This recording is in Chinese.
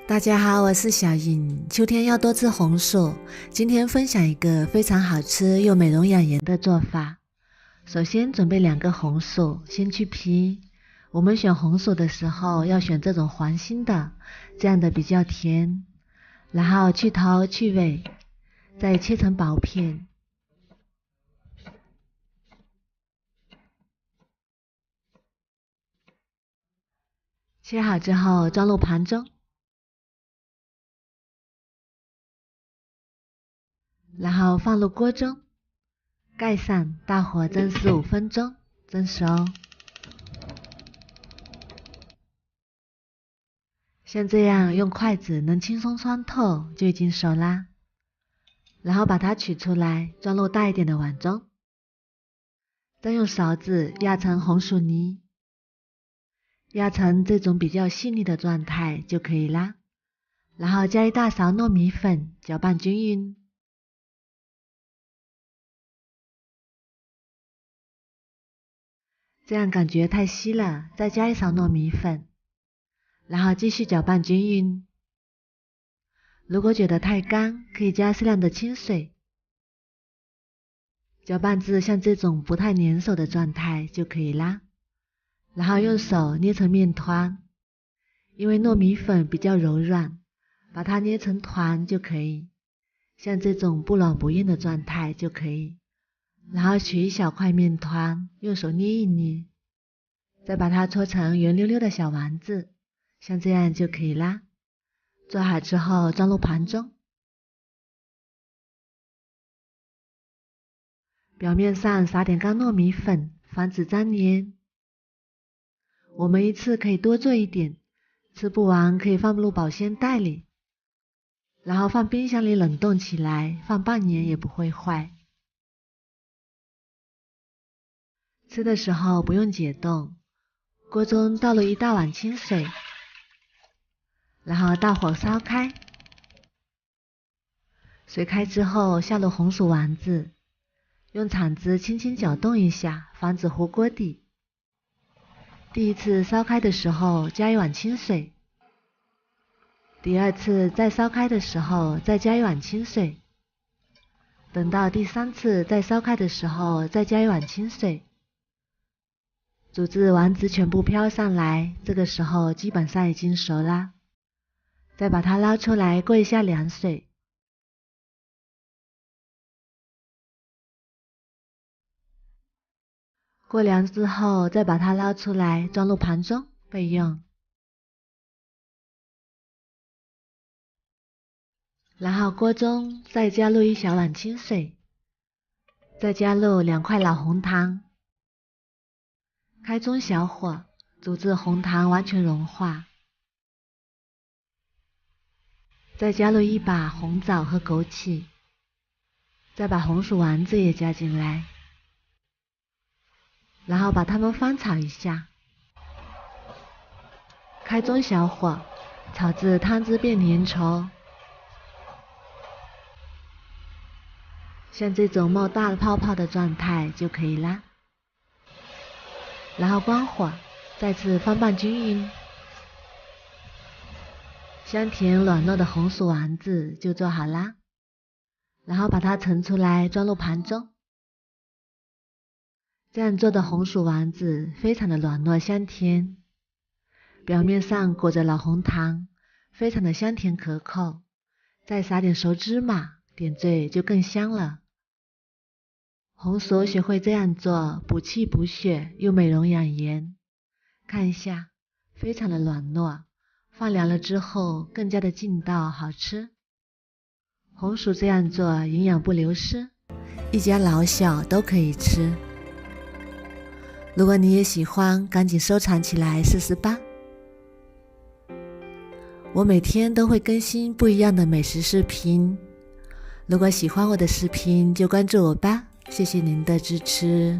大家好，我是小颖。秋天要多吃红薯，今天分享一个非常好吃又美容养颜的做法。首先准备2个红薯，先去皮。我们选红薯的时候要选这种黄心的，这样的比较甜。然后去头去尾，再切成薄片。切好之后装入盘中。然后放入锅中，盖上，大火蒸15分钟，蒸熟。像这样用筷子能轻松穿透就已经熟啦。然后把它取出来，装入大一点的碗中，再用勺子压成红薯泥，压成这种比较细腻的状态就可以啦。然后加1大勺糯米粉，搅拌均匀。这样感觉太稀了，再加1勺糯米粉，然后继续搅拌均匀。如果觉得太干，可以加适量的清水，搅拌至像这种不太粘手的状态就可以啦。然后用手捏成面团，因为糯米粉比较柔软，把它捏成团就可以，像这种不软不硬的状态就可以。然后取1小块面团，用手捏一捏，再把它搓成圆溜溜的小丸子，像这样就可以啦。做好之后装入盘中，表面上撒点干糯米粉，防止粘黏。我们一次可以多做一点，吃不完可以放入保鲜袋里，然后放冰箱里冷冻起来，放半年也不会坏。吃的时候不用解冻，锅中倒入1大碗清水，然后大火烧开。水开之后下入红薯丸子，用铲子轻轻搅动一下，防止糊锅底。第一次烧开的时候加1碗清水，第2次再烧开的时候再加1碗清水，等到第3次再烧开的时候再加1碗清水。煮至丸子全部飘上来，这个时候基本上已经熟啦。再把它捞出来过一下凉水。过凉之后再把它捞出来装入盘中备用。然后锅中再加入1小碗清水，再加入2块老红糖，开中小火煮至红糖完全融化，再加入1把红枣和枸杞，再把红薯丸子也加进来，然后把它们翻炒一下，开中小火炒至汤汁变粘稠，像这种冒大泡泡的状态就可以啦。然后关火，再次翻拌均匀，香甜软糯的红薯丸子就做好啦。然后把它盛出来装入盘中。这样做的红薯丸子非常的软糯香甜，表面上裹着老红糖，非常的香甜可口，再撒点熟芝麻点缀就更香了。红薯学会这样做，补气补血又美容养颜。看一下，非常的软糯，放凉了之后更加的劲道好吃。红薯这样做营养不流失，一家老小都可以吃。如果你也喜欢，赶紧收藏起来试试吧。我每天都会更新不一样的美食视频，如果喜欢我的视频就关注我吧，谢谢您的支持。